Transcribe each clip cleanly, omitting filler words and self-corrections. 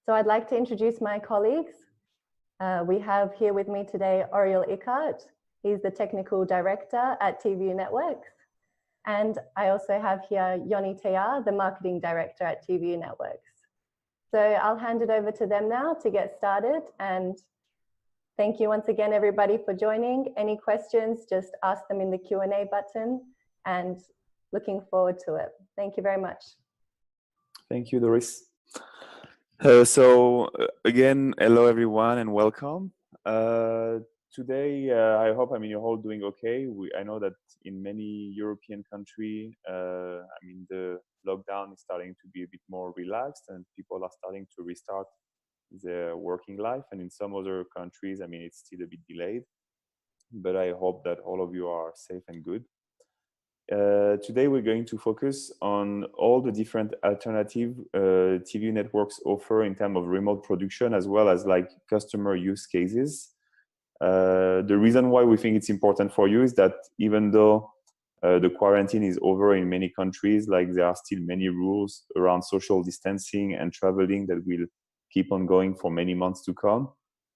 So I'd like to introduce my colleagues. We have here with me today Oriol Ickart. He's the Technical Director at TVU Networks. And I also have here Yoni Tayar, the Marketing Director at TVU Networks. So I'll hand it over to them now to get started. And thank you once again, everybody, for joining. Any questions, just ask them in the Q&A button, and looking forward to it. Thank you very much. Thank you, Doris. Again, hello everyone and welcome. Today, I hope you're all doing okay. I know that in many European countries, the lockdown is starting to be a bit more relaxed and people are starting to restart their working life. And in some other countries, it's still a bit delayed. But I hope that all of you are safe and good. Today we're going to focus on all the different alternative TV networks offer in terms of remote production, as well as like customer use cases. The reason why we think it's important for you is that even though the quarantine is over in many countries, like there are still many rules around social distancing and traveling that will keep on going for many months to come.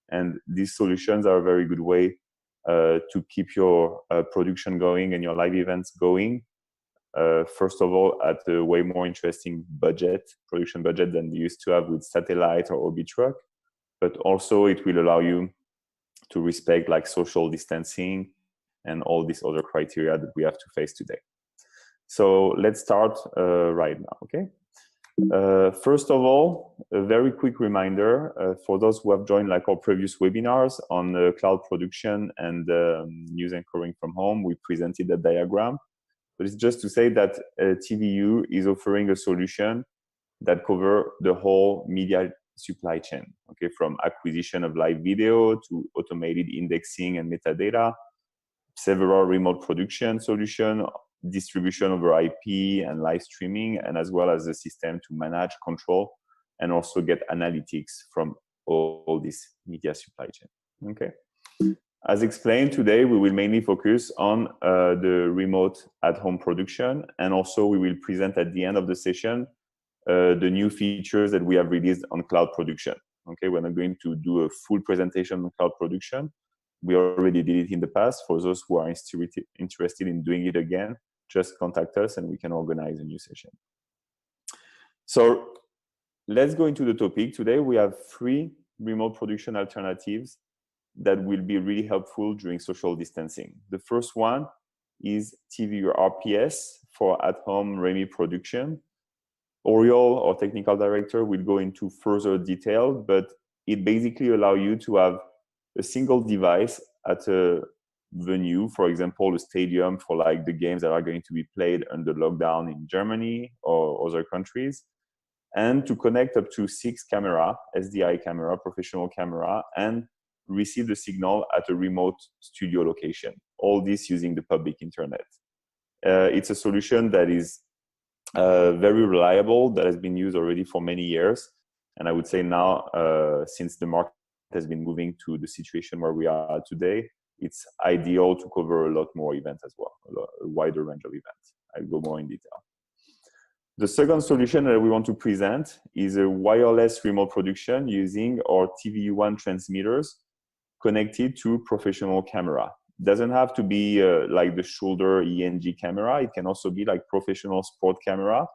And these solutions are a very good way to keep your production going and your live events going. First of all, at a way more interesting production budget than you used to have with satellite or OBTruck. But also it will allow you to respect like social distancing and all these other criteria that we have to face today. So let's start right now, okay? First of all, a very quick reminder for those who have joined like our previous webinars on cloud production and news anchoring from home. We presented a diagram, but it's just to say that TVU is offering a solution that covers the whole media supply chain, okay, from acquisition of live video to automated indexing and metadata, several remote production solutions, distribution over IP and live streaming, and as well as a system to manage, control, and also get analytics from all this media supply chain. Okay. As explained today, we will mainly focus on the remote at-home production, and also we will present at the end of the session the new features that we have released on cloud production. Okay, we're not going to do a full presentation on cloud production. We already did it in the past. For those who are interested in doing it again, just contact us and we can organize a new session. So let's go into the topic. Today we have 3 remote production alternatives that will be really helpful during social distancing. The first one is TVU RPS for at-home REMI production. Oriol, our technical director, will go into further detail, but it basically allows you to have a single device at a venue, for example, a stadium for like the games that are going to be played under lockdown in Germany or other countries, and to connect up to 6 camera, SDI camera, professional camera, and receive the signal at a remote studio location. All this using the public internet. It's a solution that is very reliable, that has been used already for many years. And I would say now, since the market has been moving to the situation where we are today, it's ideal to cover a lot more events as well, a wider range of events. I'll go more in detail. The second solution that we want to present is a wireless remote production using our TVU1 transmitters connected to professional camera. It doesn't have to be like the shoulder ENG camera. It can also be like professional sport camera.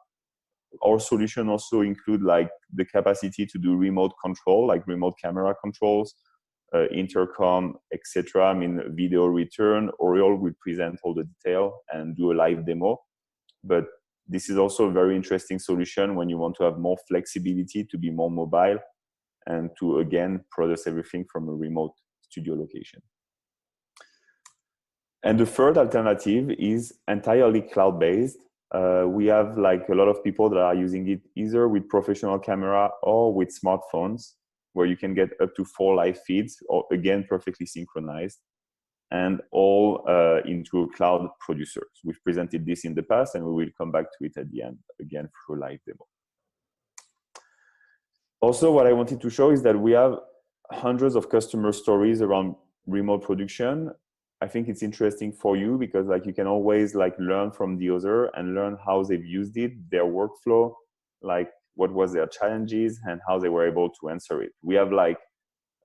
Our solution also include like the capacity to do remote control, like remote camera controls, intercom, etc. Video return. Oriol will present all the detail and do a live demo. But this is also a very interesting solution when you want to have more flexibility, to be more mobile, and to again produce everything from a remote studio location. And the third alternative is entirely cloud-based. We have like a lot of people that are using it either with professional camera or with smartphones, where you can get up to 4 live feeds, or again, perfectly synchronized, and all into a cloud producer. We've presented this in the past, and we will come back to it at the end, again, through a live demo. Also, what I wanted to show is that we have hundreds of customer stories around remote production. I think it's interesting for you because like you can always like learn from the other and learn how they've used it, their workflow, like what was their challenges and how they were able to answer it. We have like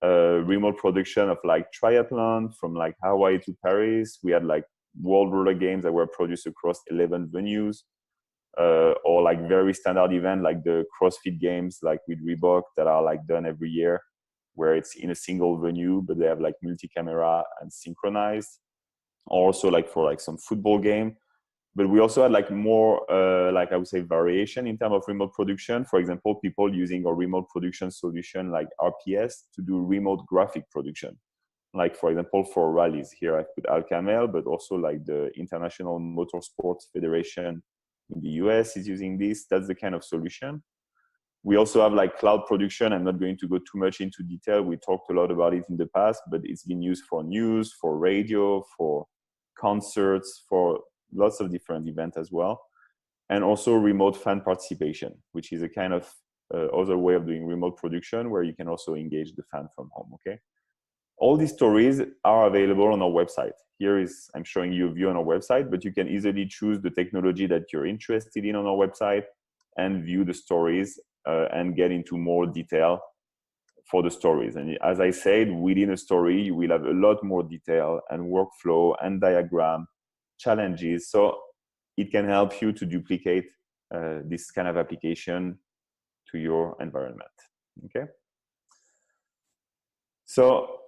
remote production of like triathlon from like Hawaii to Paris. We had like World Roller Games that were produced across 11 venues, or like very standard event like the CrossFit Games, like with Reebok, that are like done every year, where it's in a single venue, but they have like multi-camera and synchronized. Also like for like some football game. But we also had like more, like I would say, variation in terms of remote production. For example, people using a remote production solution like RPS to do remote graphic production. Like, for example, for rallies, here I put Al Kamel, but also like the International Motorsports Federation in the US is using this. That's the kind of solution. We also have like cloud production. I'm not going to go too much into detail. We talked a lot about it in the past, but it's been used for news, for radio, for concerts, for lots of different events as well. And also remote fan participation, which is a kind of other way of doing remote production where you can also engage the fan from home, okay? All these stories are available on our website. Here is, I'm showing you a view on our website, but you can easily choose the technology that you're interested in on our website and view the stories and get into more detail for the stories. And as I said, within a story, you will have a lot more detail and workflow and diagram challenges. So it can help you to duplicate this kind of application to your environment, okay? So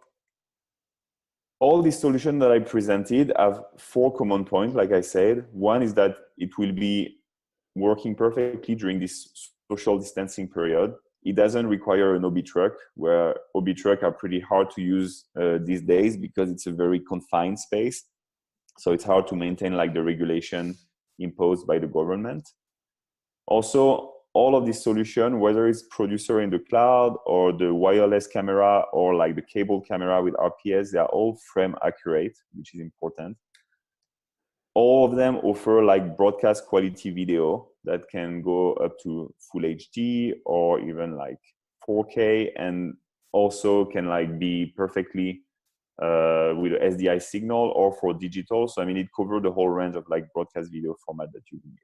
all these solutions that I presented have 4 common points, like I said. One is that it will be working perfectly during this social distancing period. It doesn't require an OB truck, where OB truck are pretty hard to use these days because it's a very confined space. So it's hard to maintain like the regulation imposed by the government. Also, all of this solution, whether it's producer in the cloud or the wireless camera or like the cable camera with RPS, they are all frame accurate, which is important. All of them offer like broadcast quality video that can go up to full HD or even like 4K, and also can like be perfectly with an SDI signal or for digital. So I mean, it covers the whole range of like broadcast video format that you need.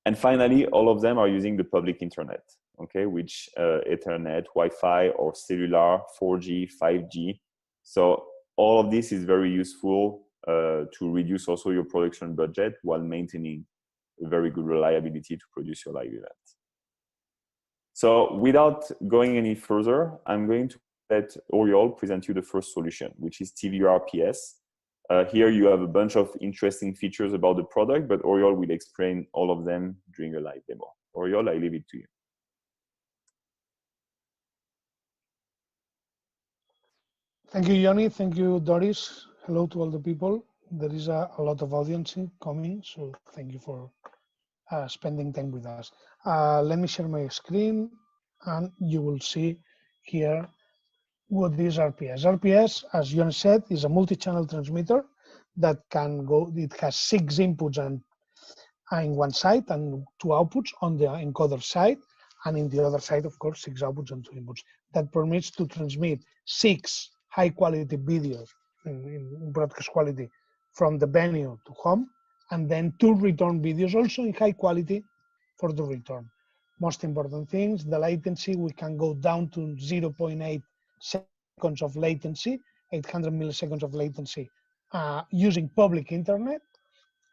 And finally, all of them are using the public internet, okay, which Ethernet, Wi-Fi, or cellular, 4G, 5G. So all of this is very useful to reduce also your production budget while maintaining a very good reliability to produce your live event. So without going any further, I'm going to let Oriol present you the first solution, which is TViewer RPS. Here you have a bunch of interesting features about the product, but Oriol will explain all of them during a live demo. Oriol, I leave it to you. Thank you, Yoni. Thank you, Doris. Hello to all the people. There is a lot of audience coming, so thank you for spending time with us. Let me share my screen, and you will see here what is RPS. RPS, as Yoni said, is a multi-channel transmitter that can go, it has 6 inputs and in one side and 2 outputs on the encoder side, and in the other side, of course, 6 outputs and 2 inputs. That permits to transmit 6 high-quality videos in broadcast quality from the venue to home, and then 2 return videos also in high quality for the return. Most important things, the latency, we can go down to 0.8 seconds of latency, 800 milliseconds of latency using public internet,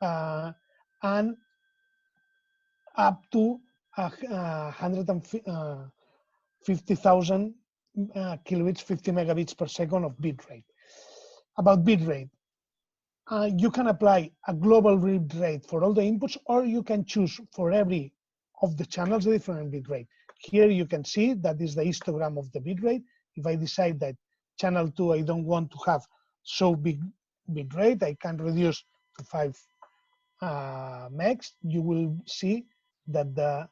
and up to 150,000 kilobits, 50 megabits per second of bit rate. About bit rate, you can apply a global bit rate for all the inputs, or you can choose for every of the channels a different bit rate. Here you can see that is the histogram of the bit rate. If I decide that channel 2 I don't want to have so big bit rate, I can reduce to 5 megs. You will see that the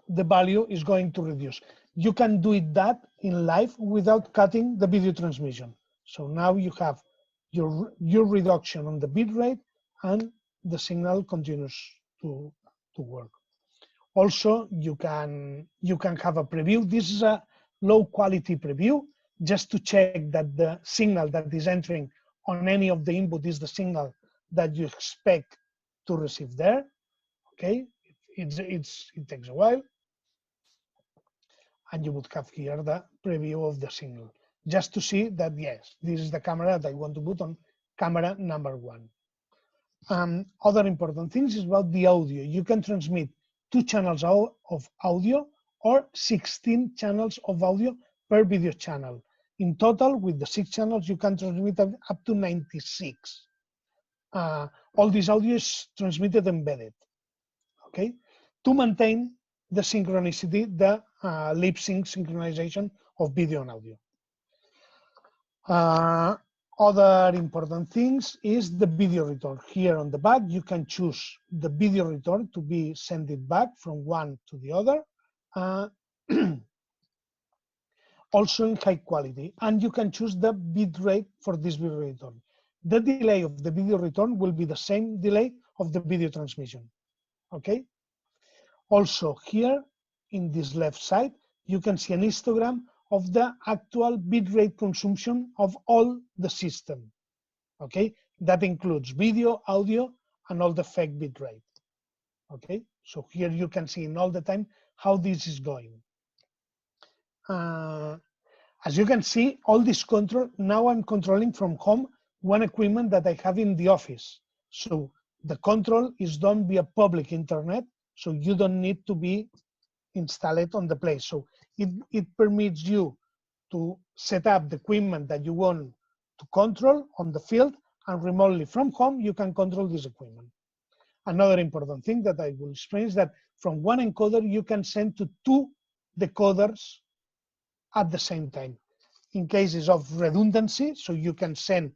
value is going to reduce. You can do it that in live without cutting the video transmission. So now you have your reduction on the bit rate, and the signal continues to work. Also, you can have a preview. This is a low quality preview, just to check that the signal that is entering on any of the input is the signal that you expect to receive there. Okay, it takes a while. And you would have here the preview of the signal, just to see that, yes, this is the camera that I want to put on camera number 1. Other important things is about the audio. You can transmit 2 channels of audio or 16 channels of audio per video channel. In total, with the 6 channels, you can transmit up to 96. All this audio is transmitted embedded, okay? To maintain the synchronicity, the lip sync synchronization of video and audio. Other important things is the video return. Here on the back, you can choose the video return to be sent it back from one to the other. Also in high quality, and you can choose the bit rate for this video return. The delay of the video return will be the same delay of the video transmission, okay? Also here in this left side, you can see an histogram of the actual bitrate consumption of all the system, okay? That includes video, audio, and all the fake bitrate, okay? So here you can see in all the time how this is going. As you can see, all this control, now I'm controlling from home one equipment that I have in the office. So the control is done via public internet, so you don't need to be installed on the place. So it permits you to set up the equipment that you want to control on the field, and remotely from home, you can control this equipment. Another important thing that I will explain is that from one encoder, you can send to 2 decoders at the same time. In cases of redundancy, so you can send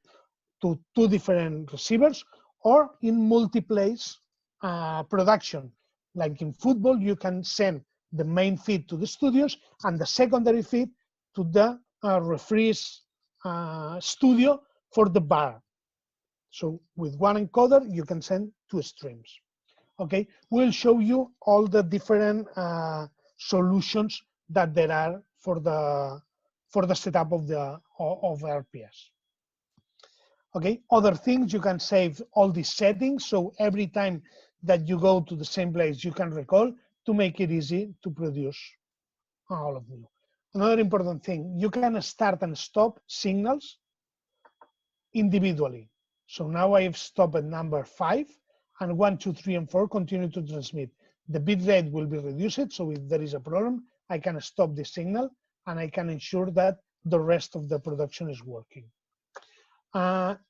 to 2 different receivers, or in multi-place production. Like in football, you can send the main feed to the studios and the secondary feed to the referee's studio for the bar. So with one encoder, you can send 2 streams. Okay, we'll show you all the different solutions that there are for the setup of RPS. Okay, other things, you can save all these settings. So every time that you go to the same place, you can recall to make it easy to produce all of you. Another important thing, you can start and stop signals individually. So now I have stopped at number 5, and 1, 2, 3, and 4 continue to transmit. The bit rate will be reduced, so if there is a problem, I can stop the signal and I can ensure that the rest of the production is working.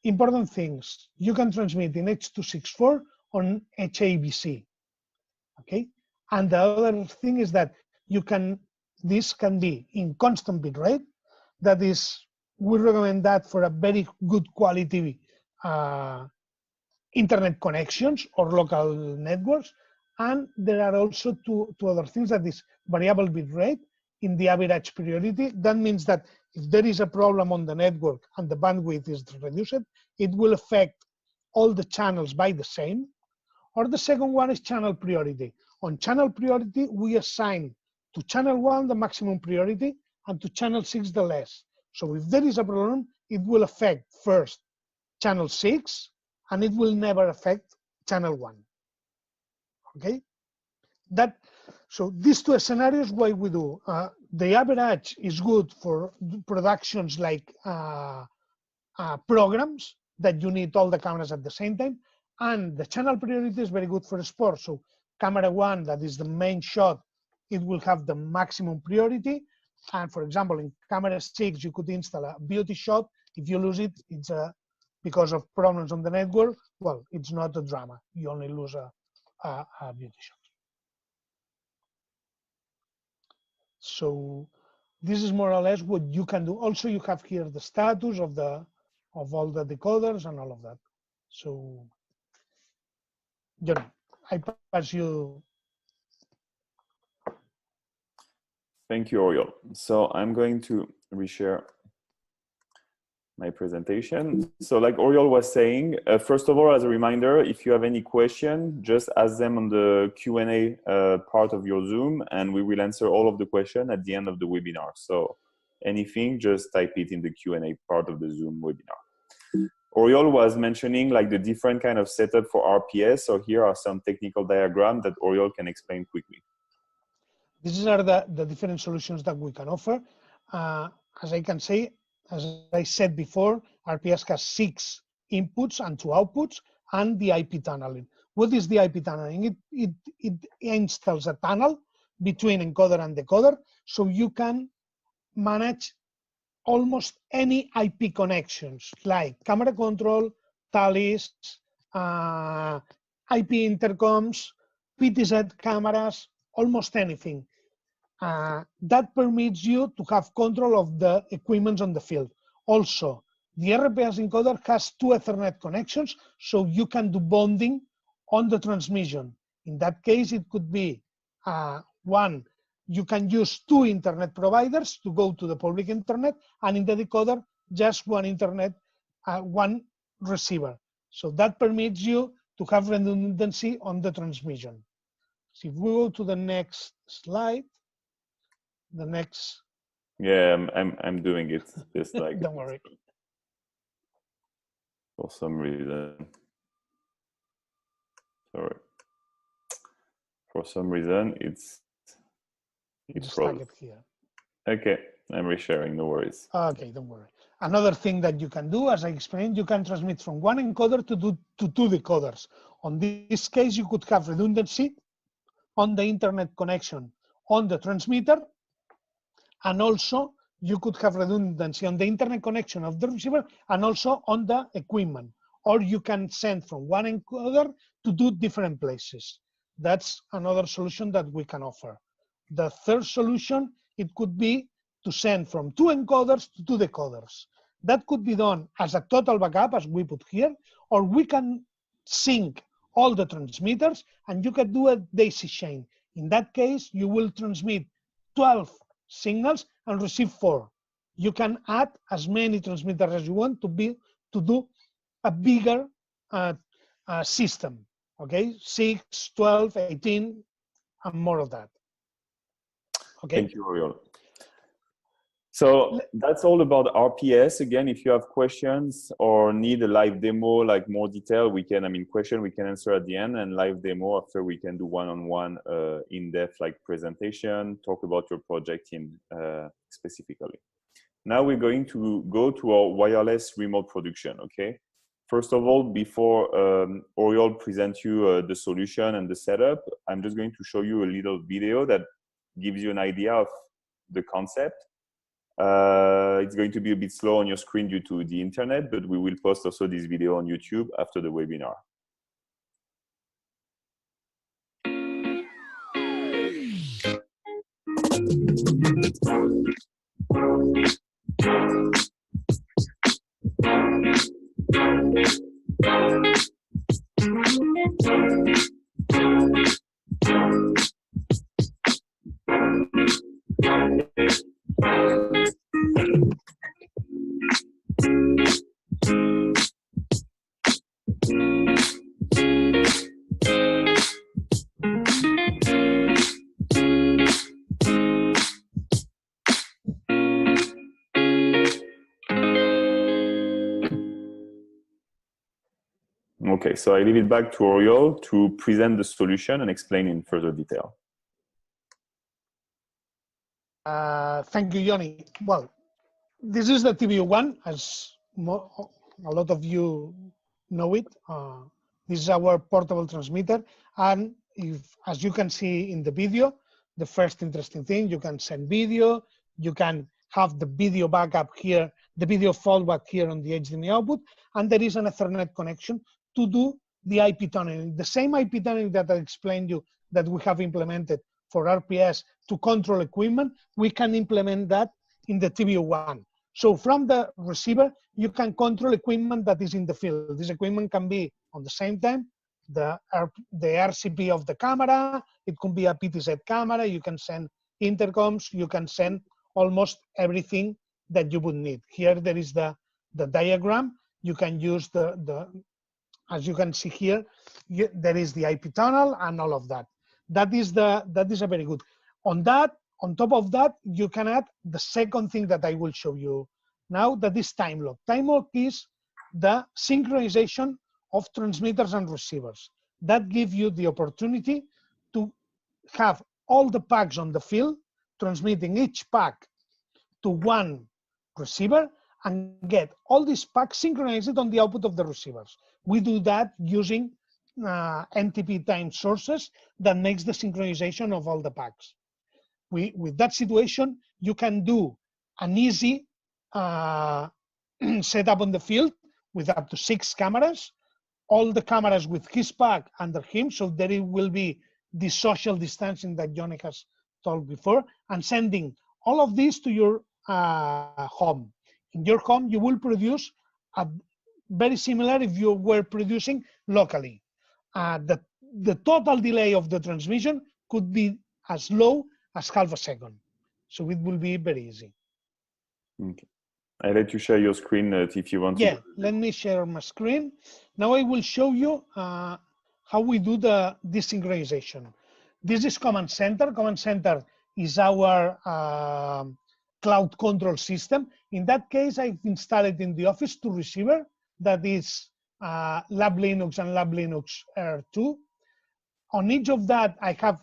Important things, you can transmit in H.264 on HAVC, okay? And the other thing is that this can be in constant bit rate. That is, we recommend that for a very good quality internet connections or local networks. And there are also two other things, that is variable bit rate in the average priority. That means that if there is a problem on the network and the bandwidth is reduced, it will affect all the channels by the same. Or the second one is channel priority. On channel priority, we assign to channel 1 the maximum priority and to channel 6 the less. So if there is a problem, it will affect first channel 6 and it will never affect channel 1. Okay? So these 2 scenarios, what we do, the average is good for productions like programs that you need all the cameras at the same time, and the channel priority is very good for sports. So camera 1, that is the main shot, it will have the maximum priority. And for example, in camera 6, you could install a beauty shot. If you lose it, it's because of problems on the network. Well, it's not a drama. You only lose a beauty shot. So this is more or less what you can do. Also, you have here the status of all the decoders and all of that. So, John, I pass you. Thank you, Oriol. So I'm going to reshare my presentation. So like Oriol was saying, first of all, as a reminder, if you have any question, just ask them on the Q&A part of your Zoom, and we will answer all of the questions at the end of the webinar. So anything, just type it in the Q&A part of the Zoom webinar. Oriol was mentioning like the different kind of setup for RPS. So here are some technical diagrams that Oriol can explain quickly. These are the different solutions that we can offer. As I said before, RPS has 6 inputs and 2 outputs, and the IP tunneling. What is the IP tunneling? It installs a tunnel between encoder and decoder, so you can manage almost any IP connections like camera control, TALIS, IP intercoms, PTZ cameras, almost anything. That permits you to have control of the equipment on the field. Also, the RPS encoder has 2 Ethernet connections, so you can do bonding on the transmission. In that case, it could be one, you can use 2 internet providers to go to the public internet, and in the decoder, just one internet, one receiver. So that permits you to have redundancy on the transmission. So if we go to the next slide, the next. Yeah, I'm doing it. Just like Don't worry. For some reason, sorry. For some reason, it's stuck it here. Okay, I'm resharing. No worries. Okay, don't worry. Another thing that you can do, as I explained, you can transmit from one encoder to 2 decoders. On this case, you could have redundancy on the internet connection on the transmitter, and also you could have redundancy on the internet connection of the receiver and also on the equipment. Or you can send from one encoder to 2 different places. That's another solution that we can offer. The third solution, it could be to send from 2 encoders to 2 decoders. That could be done as a total backup, as we put here, or we can sync all the transmitters and you can do a daisy chain. In that case, you will transmit 12 signals and receive 4. You can add as many transmitters as you want to do a bigger system. Okay, 6, 12, 18, and more of that. Okay. Thank you, Oriol. So that's all about RPS. Again, if you have questions or need a live demo, like more detail, we can answer at the end, and live demo after we can do one-on-one in-depth like presentation, talk about your project in specifically. Now we're going to go to our wireless remote production, okay? First of all, before Oriol presents you the solution and the setup, I'm just going to show you a little video that gives you an idea of the concept. It's going to be a bit slow on your screen due to the internet, but we will post also this video on YouTube after the webinar. Okay, so I leave it back to Oriol to present the solution and explain in further detail. Thank you, Yoni. Well, this is the TVU1, as a lot of you know it. This is our portable transmitter. And as you can see in the video, the first interesting thing, you can send video, you can have the video backup here, the video fallback here on the HDMI output, and there is an Ethernet connection to do the IP tunneling. The same IP tunneling that I explained you that we have implemented for RPS to control equipment, we can implement that in the TVU1. So from the receiver, you can control equipment that is in the field. This equipment can be on the same time, the RCP of the camera, it could be a PTZ camera, you can send intercoms, you can send almost everything that you would need. Here there is the diagram. You can use as you can see here, there is the IP tunnel and all of that. That is a very good. On top of that, you can add the second thing that I will show you now, that is time lock. Time lock is the synchronization of transmitters and receivers. That gives you the opportunity to have all the packs on the field, transmitting each pack to one receiver and get all these packs synchronized on the output of the receivers. We do that using NTP time sources that makes the synchronization of all the packs. With that situation, you can do an easy setup on the field with up to 6 cameras, all the cameras with his pack under him, so there it will be the social distancing that Johnny has told before, and sending all of this to your home. In your home, you will produce very similar if you were producing locally. The total delay of the transmission could be as low as half a second. So it will be very easy. Okay. I let you share your screen if you want to. Yeah, let me share my screen. Now I will show you how we do the desynchronization. This is Command Center. Command Center is our cloud control system. In that case, I've installed in the office 2 receivers. That is Lab Linux and Lab Linux R2. On each of that, I have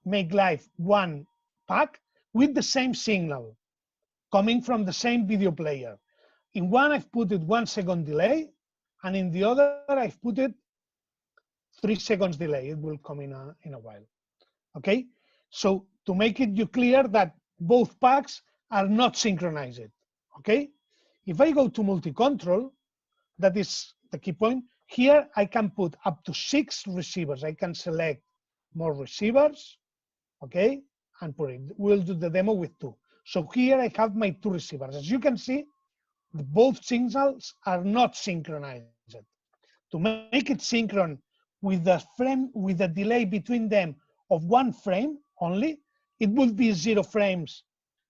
make live 1 pack with the same signal coming from the same video player. In one, I've put it 1 second delay, and in the other, I've put it 3 seconds delay. It will come in a while. Okay, so to make it you clear that both packs are not synchronized. Okay, if I go to multi-control, that is the key point. Here I can put up to 6 receivers. I can select more receivers, okay, and put it. We'll do the demo with 2. So here I have my 2 receivers. As you can see, both signals are not synchronized. To make it synchron with the frame, with the delay between them of 1 frame only, it would be 0 frames.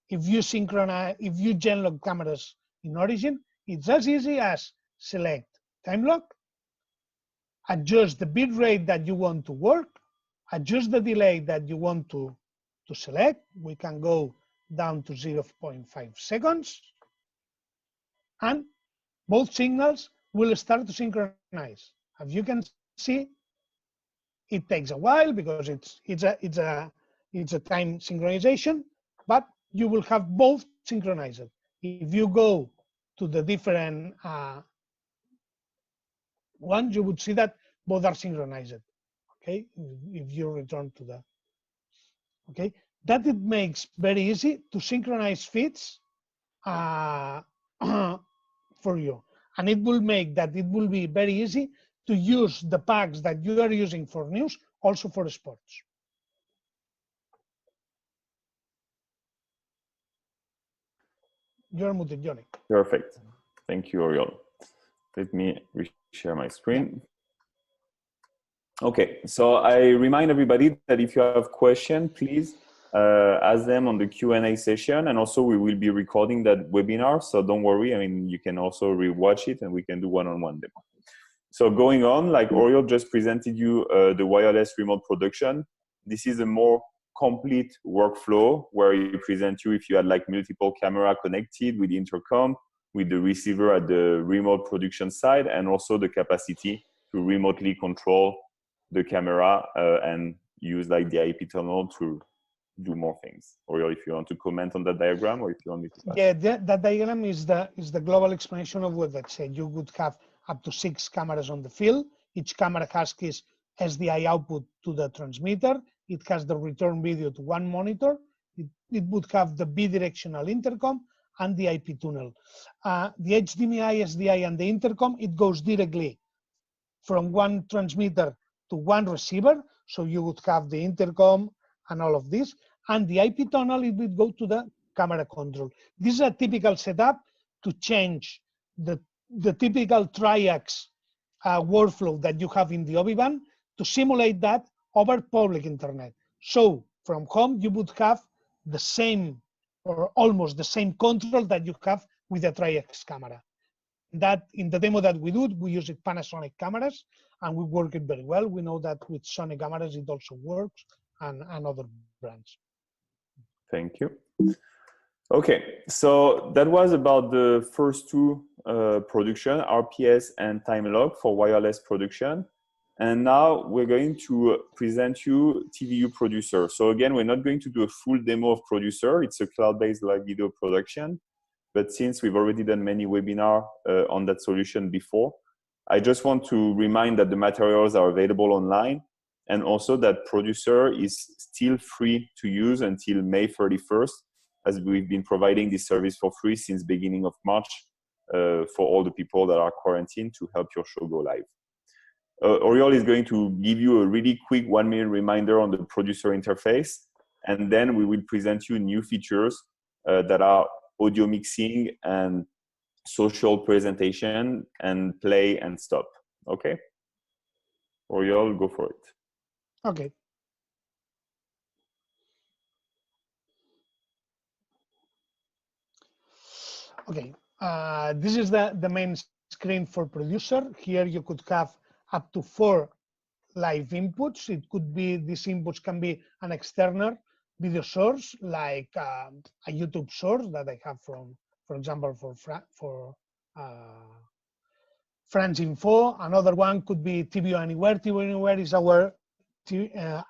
If you synchronize, if you genlock cameras in Origin, it's as easy as select time lock, adjust the bit rate that you want to work, adjust the delay that you want to select. We can go down to 0.5 seconds, and both signals will start to synchronize. As you can see, it takes a while because it's a time synchronization, but you will have both synchronized. If you go to the different ones, you would see that both are synchronized. Okay, if you return to the, okay, that it makes very easy to synchronize feeds for you, and it will make that it will be very easy to use the packs that you are using for news also for sports. You're muted, Johnny. Perfect. Thank you, Oriol. Let me share my screen. Okay, so I remind everybody that if you have questions, please ask them on the Q&A session, and also we will be recording that webinar, so don't worry. I mean, you can also rewatch it and we can do one-on-one demo. So going on, like Oriol just presented you the wireless remote production. This is a more complete workflow where you present you if you had like multiple camera connected with intercom, with the receiver at the remote production side, and also the capacity to remotely control the camera and use like the IP tunnel to do more things. Or if you want to comment on that diagram, or if you want me to pass. Yeah, that diagram is the global explanation of what I said. You would have up to 6 cameras on the field. Each camera has his SDI output to the transmitter. It has the return video to one monitor. It would have the bidirectional intercom and the IP tunnel. The HDMI, SDI, and the intercom, it goes directly from one transmitter to one receiver. So you would have the intercom and all of this. And the IP tunnel, it would go to the camera control. This is a typical setup to change the typical triax workflow that you have in the Oviban to simulate that over public internet. So from home, you would have the same or almost the same control that you have with the triax camera. That in the demo that we do, we use Panasonic cameras and we work it very well. We know that with Sony cameras, it also works, and other brands. Thank you. Okay, so that was about the first 2 production, RPS and Timelog for wireless production. And now we're going to present you TVU Producer. So again, we're not going to do a full demo of Producer. It's a cloud-based live video production. But since we've already done many webinars on that solution before, I just want to remind that the materials are available online, and also that Producer is still free to use until May 31st, as we've been providing this service for free since beginning of March for all the people that are quarantined to help your show go live. Oriol is going to give you a really quick 1-minute reminder on the Producer interface, and then we will present you new features that are audio mixing and social presentation and play and stop. Okay? Oriol, go for it. Okay. Okay. This is the main screen for Producer. Here you could have up to 4 live inputs. It could be, these inputs can be an external video source, like a YouTube source that I have from, for example, for France Info. Another one could be TVU Anywhere. TVU Anywhere is our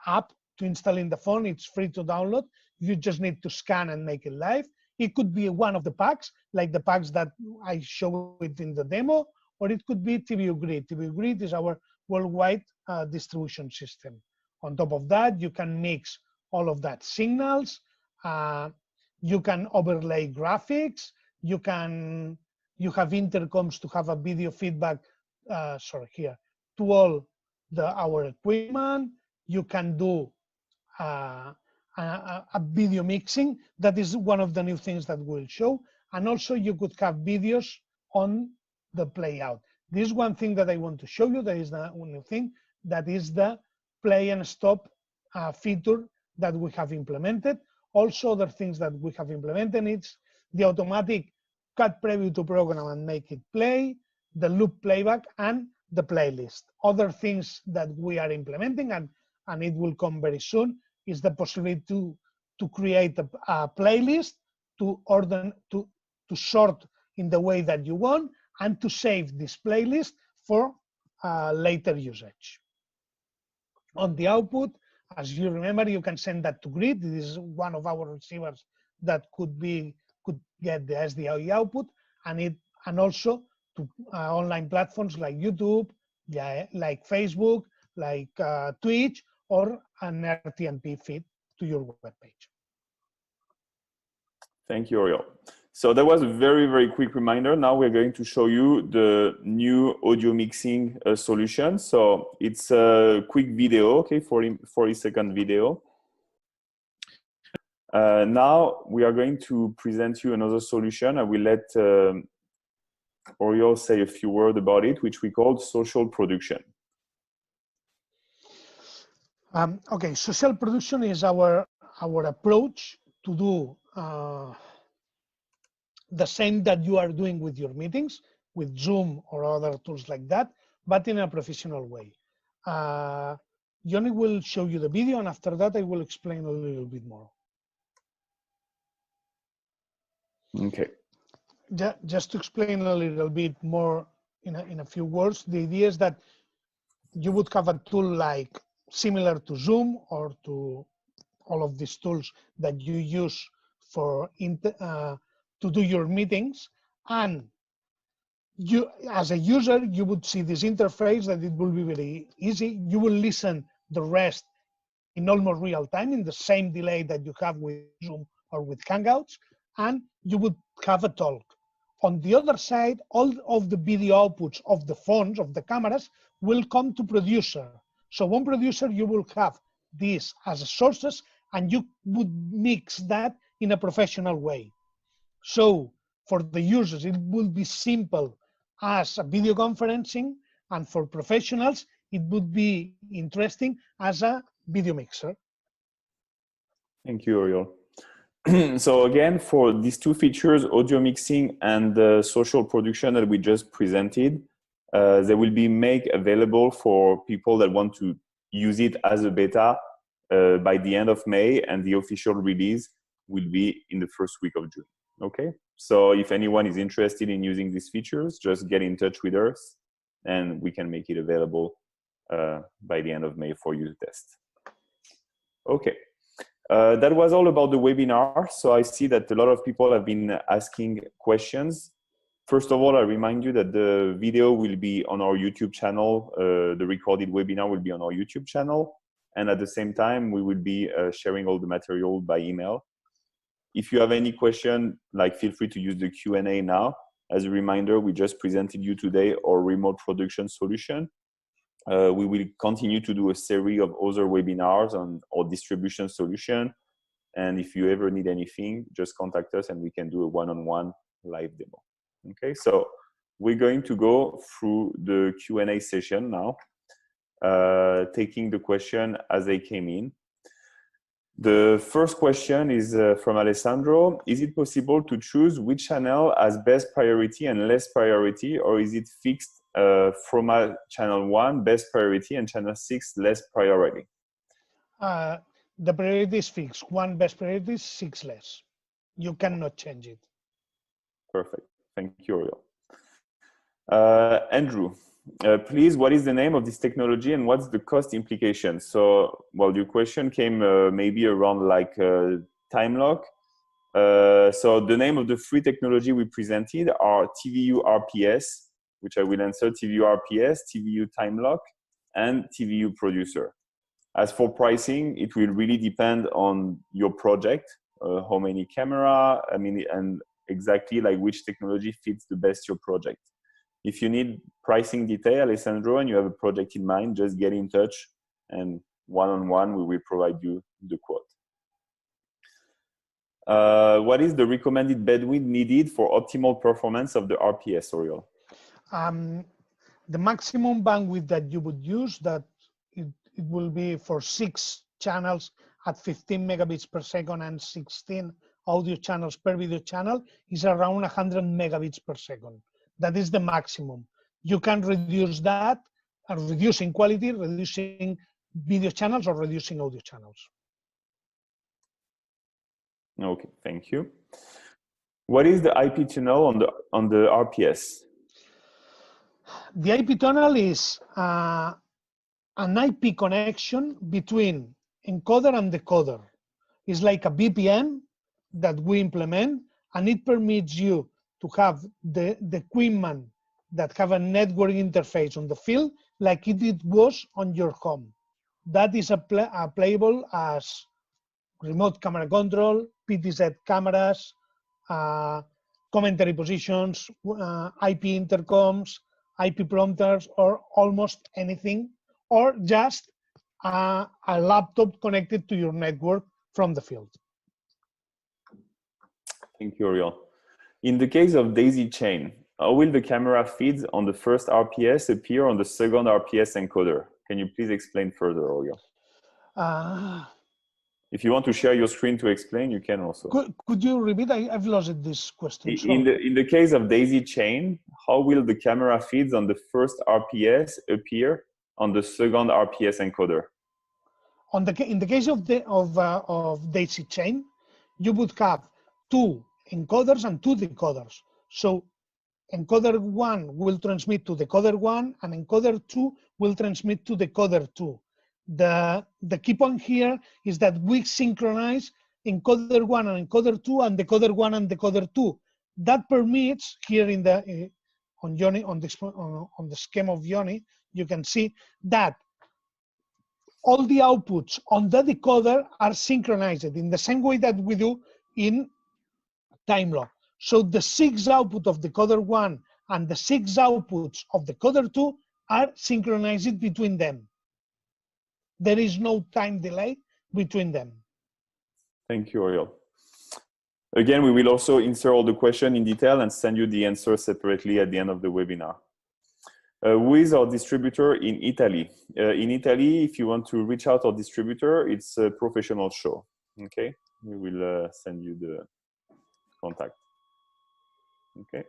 app to install in the phone. It's free to download. You just need to scan and make it live. It could be one of the packs, like the packs that I show it in the demo, or it could be TVU Grid. TVU Grid is our worldwide distribution system. On top of that, you can mix all of that signals. You can overlay graphics. You have intercoms to have a video feedback. To all our equipment. You can do a video mixing. That is one of the new things that we'll show. And also you could have videos on the playout. This is one thing that I want to show you. That is the new thing. That is the play and stop feature that we have implemented. Also, other things that we have implemented, it's the automatic cut preview to program and make it play, the loop playback, and the playlist. Other things that we are implementing, and it will come very soon, is the possibility to create a playlist, to sort in the way that you want, and to save this playlist for later usage. On the output, as you remember, you can send that to Grid. This is one of our receivers that could get the SDI output, and also to online platforms like YouTube, like Facebook, like Twitch, or an RTMP feed to your webpage. Thank you, Oriol. So that was a very, very quick reminder. Now we're going to show you the new audio mixing solution. So it's a quick video, okay, 40-second video. Now we are going to present you another solution. I will let Oriol say a few words about it, which we call social production. Okay, social production is our approach to do the same that you are doing with your meetings, with Zoom or other tools like that, but in a professional way. Johnny will show you the video, and after that I will explain a little bit more. Okay. Just to explain a little bit more in a few words, the idea is that you would have a tool like similar to Zoom or to all of these tools that you use for to do your meetings, and you, as a user, you would see this interface that it will be very easy. You will listen the rest in almost real time, in the same delay that you have with Zoom or with Hangouts, and you would have a talk. On the other side, all of the video outputs of the phones, of the cameras, will come to Producer. So on Producer, you will have this as sources, and you would mix that in a professional way. So for the users, it will be simple as a video conferencing, and for professionals, it would be interesting as a video mixer. Thank you, Oriol. So again, for these two features, audio mixing and the social production that we just presented, they will be made available for people that want to use it as a beta by the end of May, and the official release will be in the first week of June. Okay, so if anyone is interested in using these features, just get in touch with us and we can make it available by the end of May for you to test. Okay, that was all about the webinar. So I see that a lot of people have been asking questions. First of all, I remind you that the video will be on our YouTube channel. The recorded webinar will be on our YouTube channel. And at the same time, we will be sharing all the material by email. If you have any question, feel free to use the Q&A now. As a reminder, we just presented you today our remote production solution. We will continue to do a series of other webinars on our distribution solution. And if you ever need anything, just contact us and we can do a one-on-one live demo. Okay, so we're going to go through the Q&A session now, taking the question as they came in. The first question is from Alessandro. Is it possible to choose which channel has best priority and less priority, or is it fixed from channel 1 best priority and channel 6 less priority? The priority is fixed. 1 best priority, 6 less. You cannot change it. Perfect. Thank you, Oriol. Andrew, please, what is the name of this technology and what's the cost implication? So, well, your question came maybe around time lock. So the name of the free technology we presented are TVU RPS, which I will answer, TVU RPS, TVU time lock, and TVU producer. As for pricing, it will really depend on your project, how many camera, and exactly which technology fits the best your project. If you need pricing detail, Alessandro, and you have a project in mind, just get in touch and one-on-one we will provide you the quote. What is the recommended bandwidth needed for optimal performance of the RPS, Oriol? The maximum bandwidth that you would use, that it will be for 6 channels at 15 megabits per second and 16 audio channels per video channel, is around 100 megabits per second. That is the maximum. You can reduce that, reducing quality, reducing video channels, or reducing audio channels. Okay, thank you. What is the IP tunnel on the RPS? The IP tunnel is an IP connection between encoder and decoder. It's like a VPN that we implement, and it permits you to have the equipment that have a network interface on the field like it was on your home. That is playable as remote camera control, PTZ cameras, commentary positions, IP intercoms, IP prompters, or almost anything, or just a laptop connected to your network from the field. Thank you, Oriol. In the case of daisy chain, how will the camera feeds on the first RPS appear on the second RPS encoder? Can you please explain further, Oriol? If you want to share your screen to explain, you can also. Could you repeat? I've lost this question. In the case of daisy chain, how will the camera feeds on the first RPS appear on the second RPS encoder? In the case of daisy chain, you would have 2 encoders and 2 decoders. So encoder 1 will transmit to decoder 1, and encoder 2 will transmit to decoder 2. The key point here is that we synchronize encoder 1 and encoder 2 and decoder 1 and decoder 2. That permits here on the scheme of Yoni, you can see that all the outputs on the decoder are synchronized in the same way that we do in time lock. So the 6 output of decoder 1 and the 6 outputs of decoder 2 are synchronized between them. There is no time delay between them. Thank you, Oriol. Again, we will also answer all the questions in detail and send you the answers separately at the end of the webinar. Who is our distributor in Italy? In Italy, if you want to reach out our distributor, it's a professional show. Okay, we will send you the contact. Okay.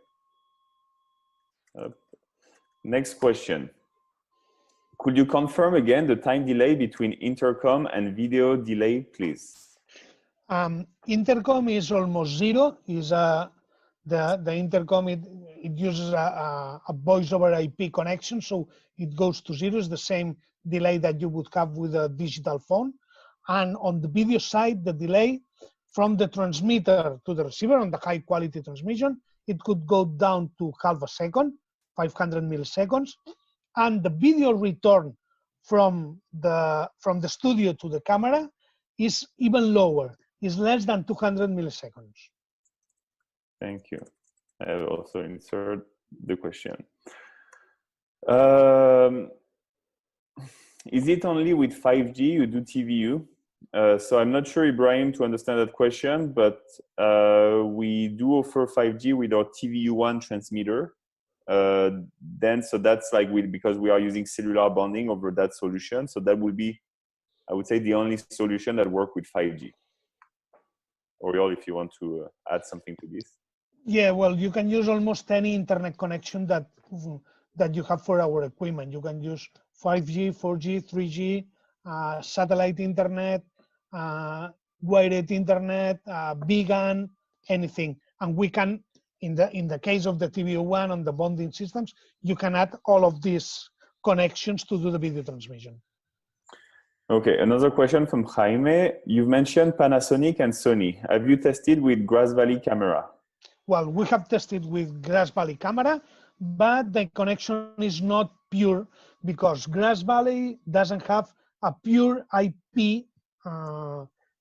Next question. Could you confirm again the time delay between intercom and video delay, please? Intercom is almost zero. The intercom, it uses a voice over IP connection, so it goes to zero. It's the same delay that you would have with a digital phone. And on the video side, the delay from the transmitter to the receiver on the high quality transmission, it could go down to half a second, 500 milliseconds. And the video return from the studio to the camera is even lower, is less than 200 milliseconds. Thank you. I will also insert the question. Is it only with 5G you do TVU? So I'm not sure, Ibrahim, to understand that question, but we do offer 5G with our TVU1 transmitter. So that's like because we are using cellular bonding over that solution. So that would be, I would say, the only solution that works with 5G. Oriol, if you want to add something to this. Yeah, well, you can use almost any internet connection that you have for our equipment. You can use 5G, 4G, 3G, satellite internet, wired internet, BGAN, anything. And we can, in the case of the TVO1 on the bonding systems, you can add all of these connections to do the video transmission. Okay, another question from Jaime. You've mentioned Panasonic and Sony. Have you tested with Grass Valley camera? Well, we have tested with Grass Valley camera, but the connection is not pure because Grass Valley doesn't have a pure IP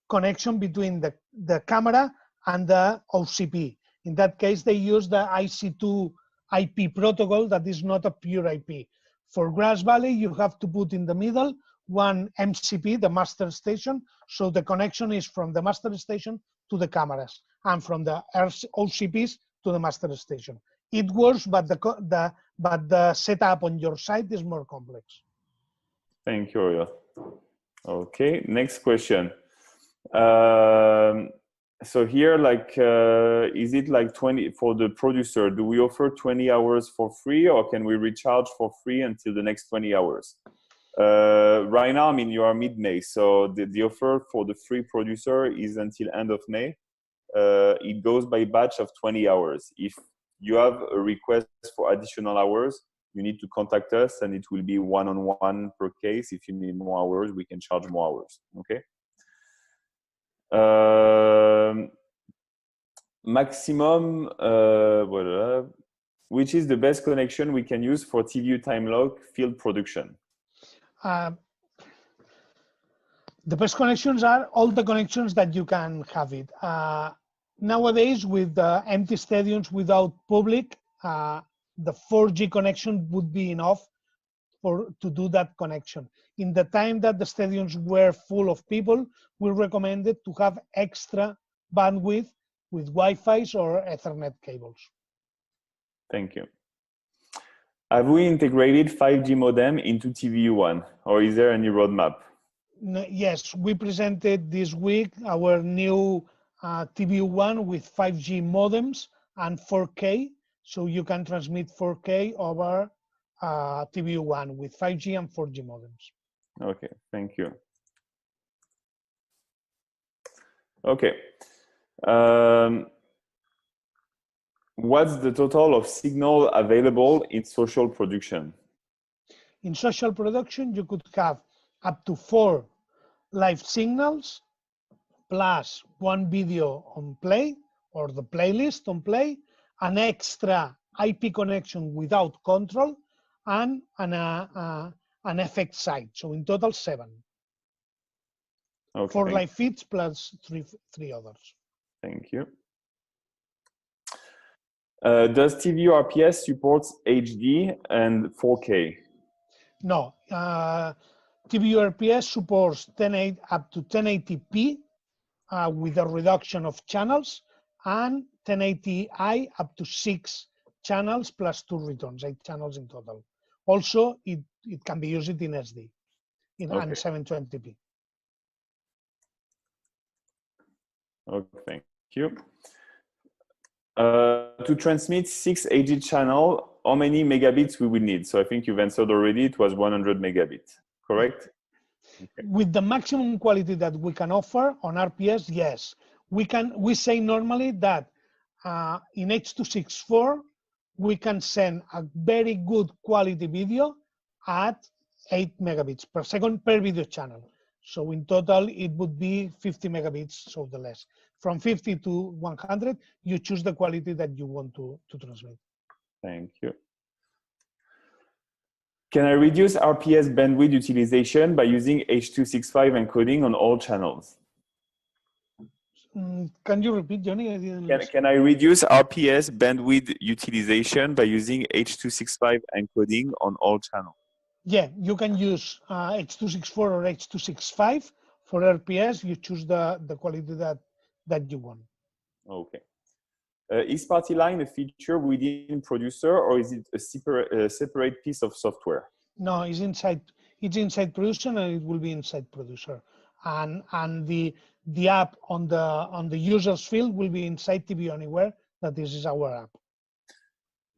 connection between the camera and the OCP. In that case, they use the IC2 IP protocol that is not a pure IP. For Grass Valley, you have to put in the middle one MCP, the master station, so the connection is from the master station to the cameras and from the OCPs to the master station. It works, but the setup on your side is more complex. Thank you, Oriol. Okay, next question. So here, is it like 20 for the producer? Do we offer 20 hours for free, or can we recharge for free until the next 20 hours? Right now, I mean, you are mid-May, so the offer for the free producer is until end of May. It goes by batch of 20 hours. If you have a request for additional hours, you need to contact us, and it will be one-on-one per case. If you need more hours, we can charge more hours. Okay. Maximum, which is the best connection we can use for TVU time lock field production? The best connections are all the connections that you can have it. Nowadays, with empty stadiums without public, the 4G connection would be enough to do that connection. In the time that the stadiums were full of people, we recommended to have extra bandwidth with Wi-Fi's or Ethernet cables. Thank you. Have we integrated 5G modem into TVU1, or is there any roadmap? No, yes, we presented this week our new TVU1 with 5G modems and 4K, so you can transmit 4K over TVU1 with 5G and 4G modems. Okay, thank you. Okay. What's the total of signal available in social production? In social production, you could have up to 4 live signals plus 1 video on play or the playlist on play, an extra IP connection without control, and an FX site. So in total, 7. Okay. 4 live feeds plus 3 others. Thank you. Does TVU RPS support HD and 4K? No. TVU RPS supports up to 1080p with a reduction of channels, and 1080i up to 6 channels plus 2 returns, 8 channels in total. Also, it can be used in SD and 720p. Okay, thank you. To transmit 6 HD channel, how many megabits we will need? So I think you've answered already. It was 100 megabits, correct? Okay. With the maximum quality that we can offer on RPS, yes. We say normally that in H.264, we can send a very good quality video at 8 megabits per second per video channel. So in total, it would be 50 megabits, so the less. From 50 to 100, you choose the quality that you want to transmit. Thank you. Can I reduce RPS bandwidth utilization by using H.265 encoding on all channels? Can you repeat, Johnny? I didn't listen. Can I reduce RPS bandwidth utilization by using H.265 encoding on all channels? Yeah, you can use H.264 or H.265 for RPS. You choose the quality that you want. Okay. Is Party Line a feature within Producer, or is it a separate piece of software? No, it's inside Producer, and it will be inside Producer. And the app on the users field will be inside TV Anywhere. That this is our app.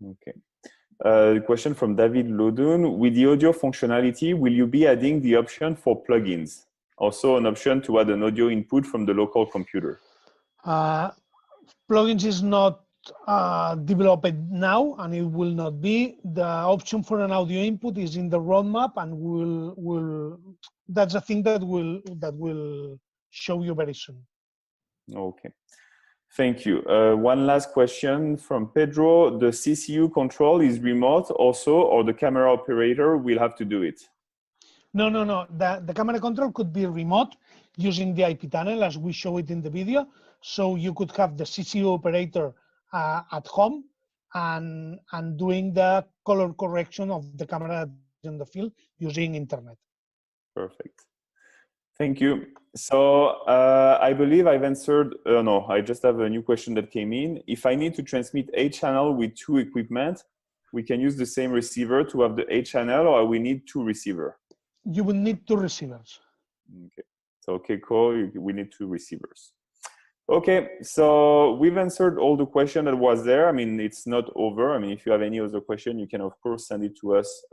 Okay. Question from David Lodun. With the audio functionality, will you be adding the option for plugins? Also an option to add an audio input from the local computer. Plugins is not developed now, and it will not be. The option for an audio input is in the roadmap, and will that's a thing that will show you very soon. Okay. Thank you. One last question from Pedro. The CCU control is remote also, or the camera operator will have to do it? No. The camera control could be remote using the IP tunnel, as we show it in the video. So you could have the CCU operator at home and doing the color correction of the camera in the field using internet. Perfect. Thank you. So I believe I've answered, no, I just have a new question that came in. If I need to transmit a channel with 2 equipment, we can use the same receiver to have the 8 channel, or we need 2 receivers? You will need 2 receivers. Okay. So, okay, cool. We need 2 receivers. Okay, so we've answered all the questions that was there. I mean, it's not over. I mean, if you have any other question, you can, of course, send it to us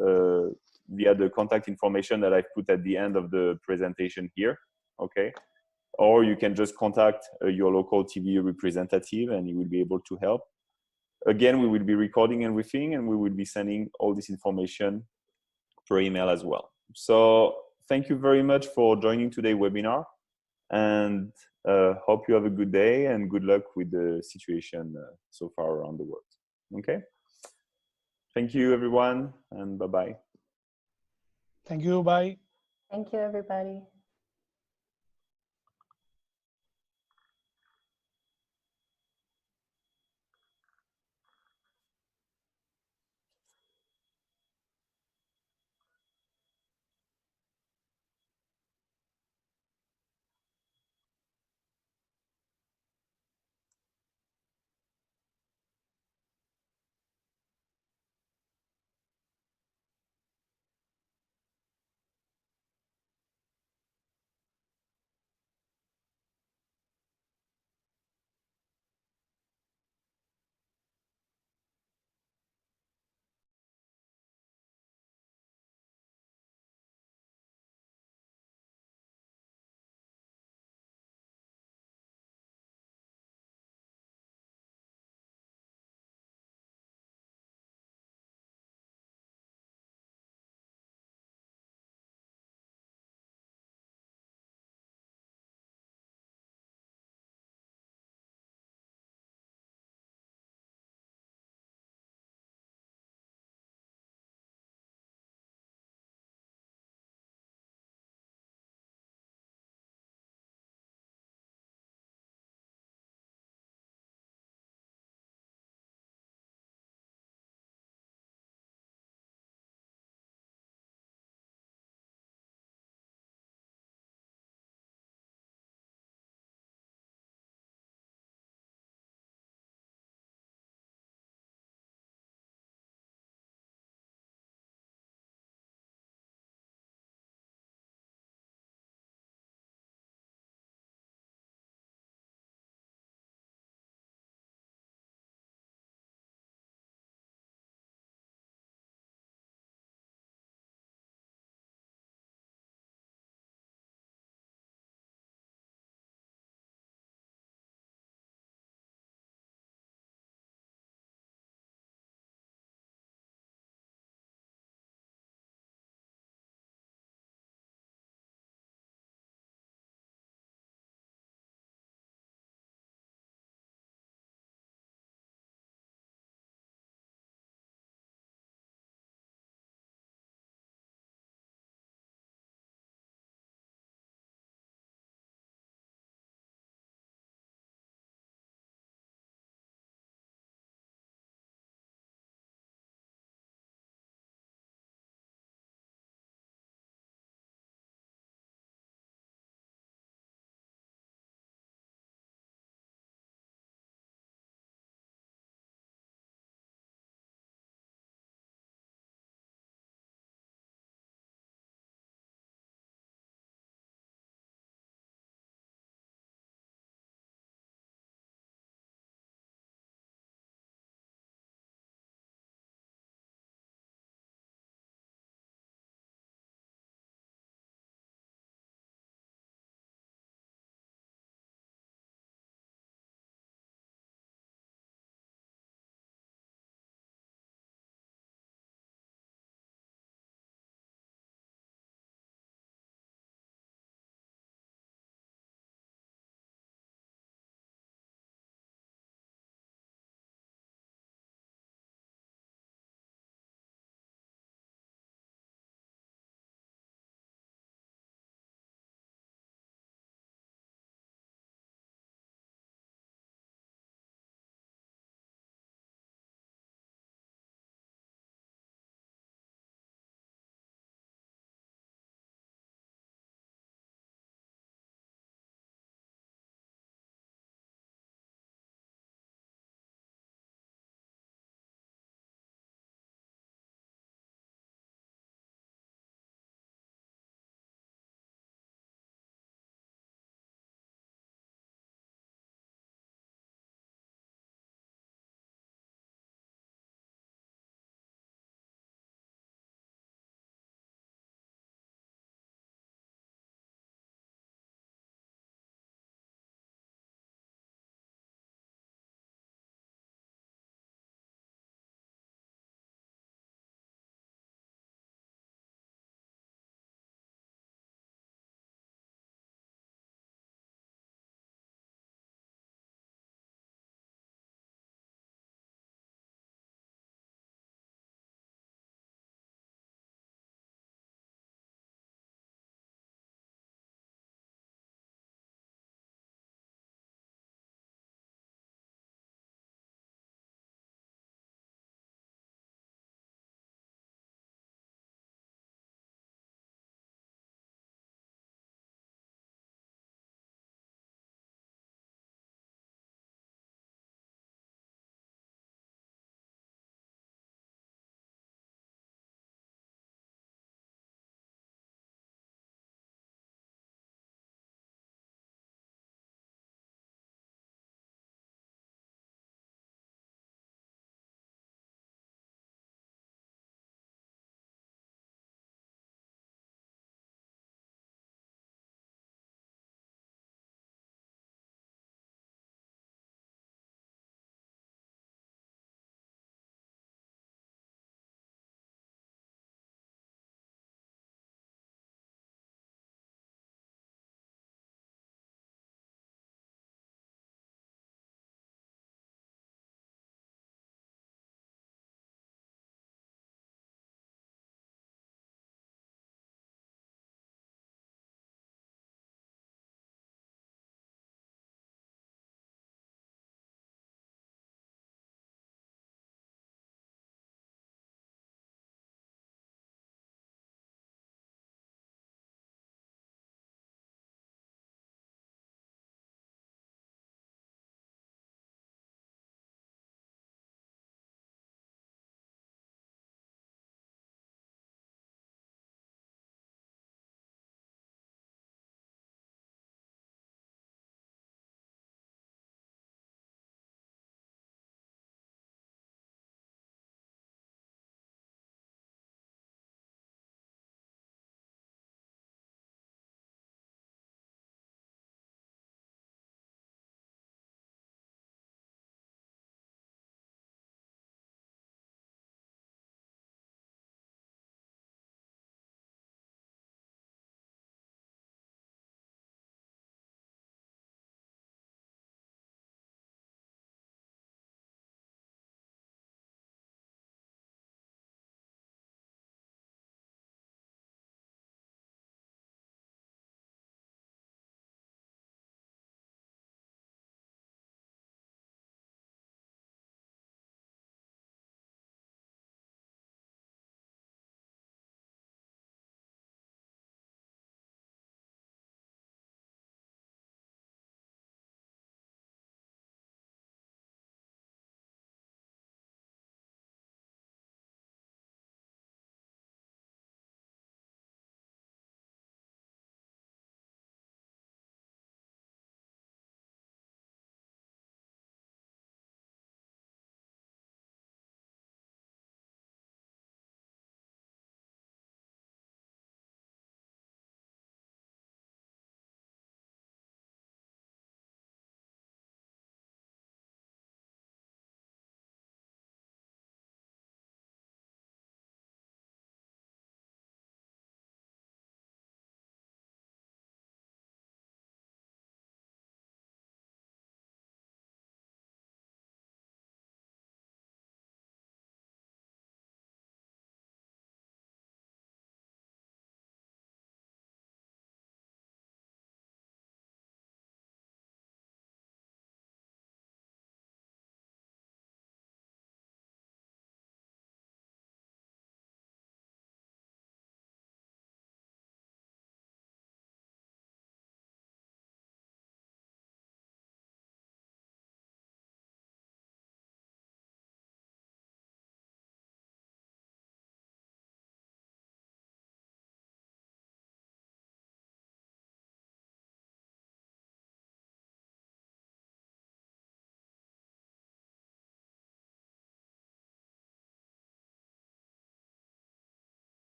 via the contact information that I've put at the end of the presentation here, okay? Or you can just contact your local TV representative and he will be able to help. Again, we will be recording everything and we will be sending all this information per email as well. So thank you very much for joining today's webinar, and hope you have a good day and good luck with the situation so far around the world. Okay? Thank you, everyone, and bye-bye. Thank you. Bye. Thank you, everybody.